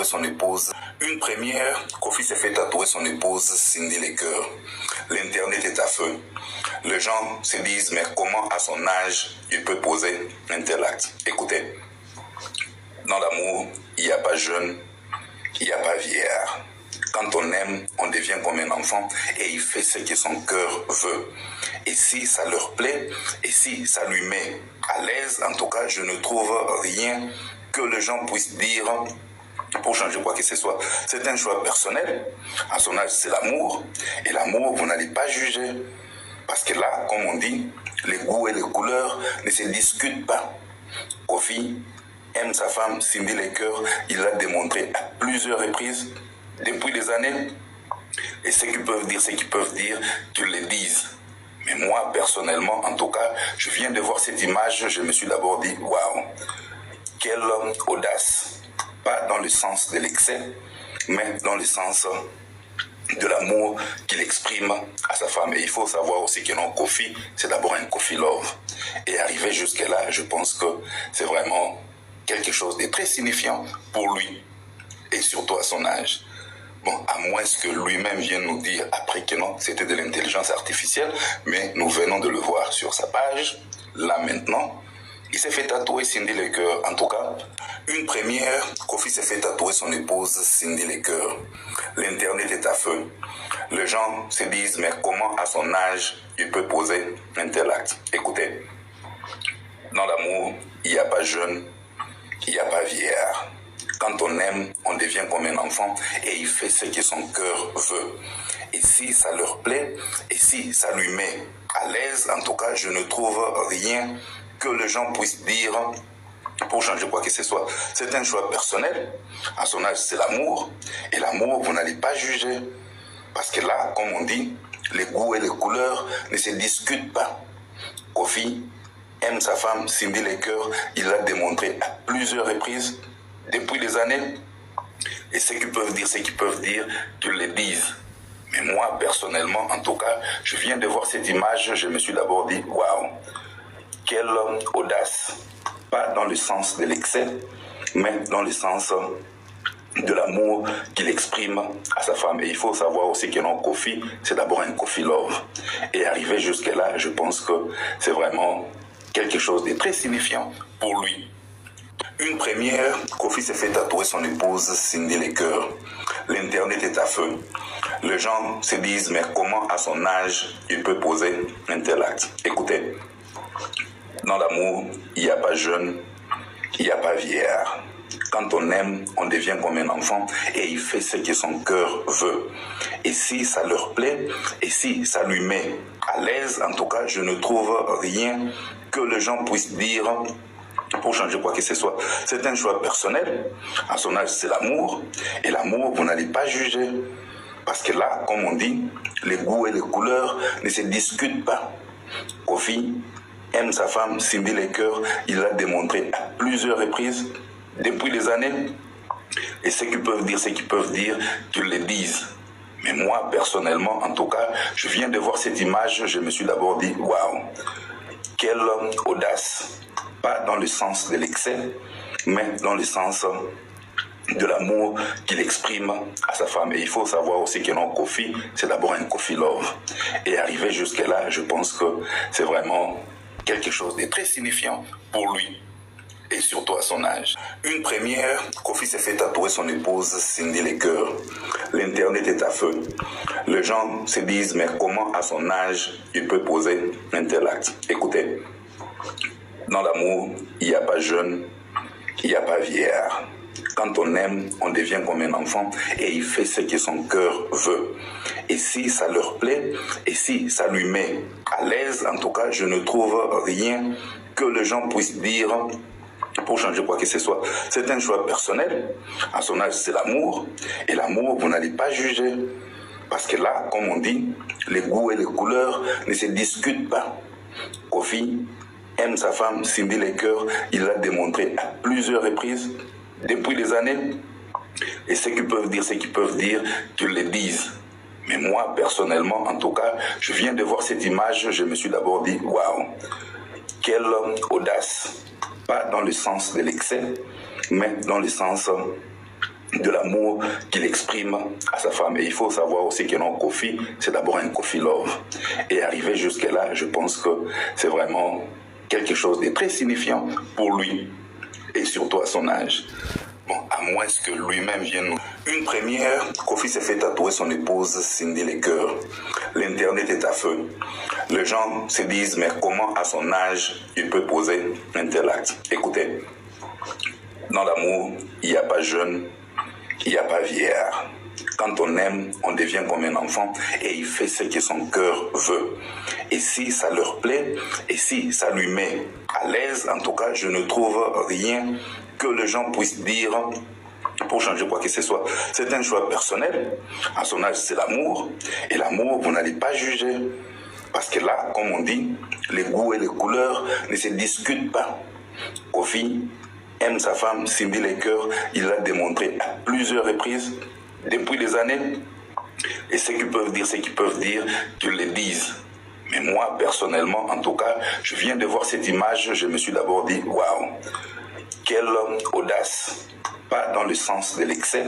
tatouer son épouse. Une première, Kofi s'est fait tatouer son épouse Cindy Lecoeur. L'internet est à feu. Les gens se disent, mais comment à son âge il peut poser un tel acte? Écoutez, dans l'amour, il n'y a pas jeune, il n'y a pas vieillard. Quand on aime, on devient comme un enfant et il fait ce que son cœur veut. Et si ça leur plaît, et si ça lui met à l'aise, en tout cas, je ne trouve rien que les gens puissent dire pour changer quoi que ce soit. C'est un choix personnel. À son âge, c'est l'amour. Et l'amour, vous n'allez pas juger. Parce que là, comme on dit, les goûts et les couleurs ne se discutent pas. Kofi aime sa femme Cindy Lecoeur. Il l'a démontré à plusieurs reprises depuis des années. Et ceux qui peuvent dire, qu'ils le disent. Mais moi, personnellement, en tout cas, je viens de voir cette image, je me suis d'abord dit, waouh, quelle audace. Pas dans le sens de l'excès, mais dans le sens de l'amour qu'il exprime à sa femme. Et il faut savoir aussi que non, Kofi, c'est d'abord un Kofi Love. Et arriver jusque-là, je pense que c'est vraiment quelque chose de très signifiant pour lui, et surtout à son âge. Bon, à moins que lui-même vienne nous dire après que non, c'était de l'intelligence artificielle, mais nous venons de le voir sur sa page, là maintenant. Il s'est fait tatouer Cindy Lecoeur. En tout cas, une première, Kofi s'est fait tatouer son épouse Cindy Lecoeur. L'internet est à feu. Les gens se disent, mais comment à son âge il peut poser un tel acte? Écoutez, dans l'amour, il n'y a pas jeune, il n'y a pas vieillard. Quand on aime, on devient comme un enfant et il fait ce que son cœur veut. Et si ça leur plaît, et si ça lui met à l'aise, en tout cas, je ne trouve rien que les gens puissent dire pour changer quoi que ce soit. C'est un choix personnel. À son âge, c'est l'amour. Et l'amour, vous n'allez pas juger. Parce que là, comme on dit, les goûts et les couleurs ne se discutent pas. Kofi aime sa femme Cindy Lecoeur. Il l'a démontré à plusieurs reprises depuis des années. Et ceux qui peuvent dire, qu'ils le disent. Mais moi, personnellement, en tout cas, je viens de voir cette image, je me suis d'abord dit, waouh, quelle audace. Pas dans le sens de l'excès, mais dans le sens de l'amour qu'il exprime à sa femme. Et il faut savoir aussi que non, Kofi, c'est d'abord un Kofi Love. Et arriver jusque-là, je pense que c'est vraiment quelque chose de très signifiant pour lui. Une première, Kofi s'est fait tatouer son épouse Cindy Lecoeur. L'internet est à feu. Les gens se disent, mais comment à son âge il peut poser un tel acte? Écoutez, dans l'amour, il n'y a pas jeune, il n'y a pas vieillard. Quand on aime, on devient comme un enfant et il fait ce que son cœur veut. Et si ça leur plaît, et si ça lui met à l'aise, en tout cas, je ne trouve rien que les gens puissent dire pour changer quoi que ce soit. C'est un choix personnel. À son âge, c'est l'amour. Et l'amour, vous n'allez pas juger. Parce que là, comme on dit, les goûts et les couleurs ne se discutent pas. Kofi aime sa femme Cindy Lecoeur. Il l'a démontré à plusieurs reprises depuis des années. Et ceux qui peuvent dire, qu'ils le disent. Mais moi, personnellement, en tout cas, je viens de voir cette image, je me suis d'abord dit, waouh, quelle audace. Pas dans le sens de l'excès, mais dans le sens de l'amour qu'il exprime à sa femme. Et il faut savoir aussi que non, Kofi, c'est d'abord un Kofi Love. Et arriver jusque-là, je pense que c'est vraiment quelque chose de très signifiant pour lui. Et surtout à son âge. Une première, Kofi s'est fait tatouer son épouse Cindy Lecoeur. L'internet est à feu. Les gens se disent, mais comment à son âge il peut poser un tel acte? Écoutez, dans l'amour, il n'y a pas jeune, il n'y a pas vieillard. Quand on aime, on devient comme un enfant et il fait ce que son cœur veut. Et si ça leur plaît, et si ça lui met à l'aise, en tout cas, je ne trouve rien que les gens puissent dire pour changer quoi que ce soit. C'est un choix personnel. À son âge, c'est l'amour. Et l'amour, vous n'allez pas juger. Parce que là, comme on dit, les goûts et les couleurs ne se discutent pas. Kofi aime sa femme Cindy Lecoeur. Il l'a démontré à plusieurs reprises depuis des années. Et ceux qui peuvent dire, qu'ils le disent. Mais moi, personnellement, en tout cas, je viens de voir cette image, je me suis d'abord dit, waouh, quelle audace. Pas dans le sens de l'excès, mais dans le sens de l'amour qu'il exprime à sa femme. Et il faut savoir aussi que non, Kofi, c'est d'abord un Kofi Love. Et arriver jusque-là, je pense que c'est vraiment quelque chose de très signifiant pour lui, et surtout à son âge. Bon, à moins que lui-même vienne nous... Une première, Kofi s'est fait tatouer son épouse Cindy les cœurs. L'internet est à feu. Les gens se disent, mais comment à son âge il peut poser un tel acte? Écoutez, dans l'amour, il n'y a pas jeune, il n'y a pas vieillard. Quand on aime, on devient comme un enfant et il fait ce que son cœur veut. Et si ça leur plaît, et si ça lui met à l'aise, en tout cas, je ne trouve rien que les gens puissent dire pour changer quoi que ce soit. C'est un choix personnel. À son âge, c'est l'amour. Et l'amour, vous n'allez pas juger. Parce que là, comme on dit, les goûts et les couleurs ne se discutent pas. Kofi aime sa femme, Cindy les cœurs. Il l'a démontré à plusieurs reprises depuis des années. Et ceux qui peuvent dire, qu'ils le disent. Mais moi, personnellement, en tout cas, je viens de voir cette image, je me suis d'abord dit, waouh, quelle audace. Pas dans le sens de l'excès,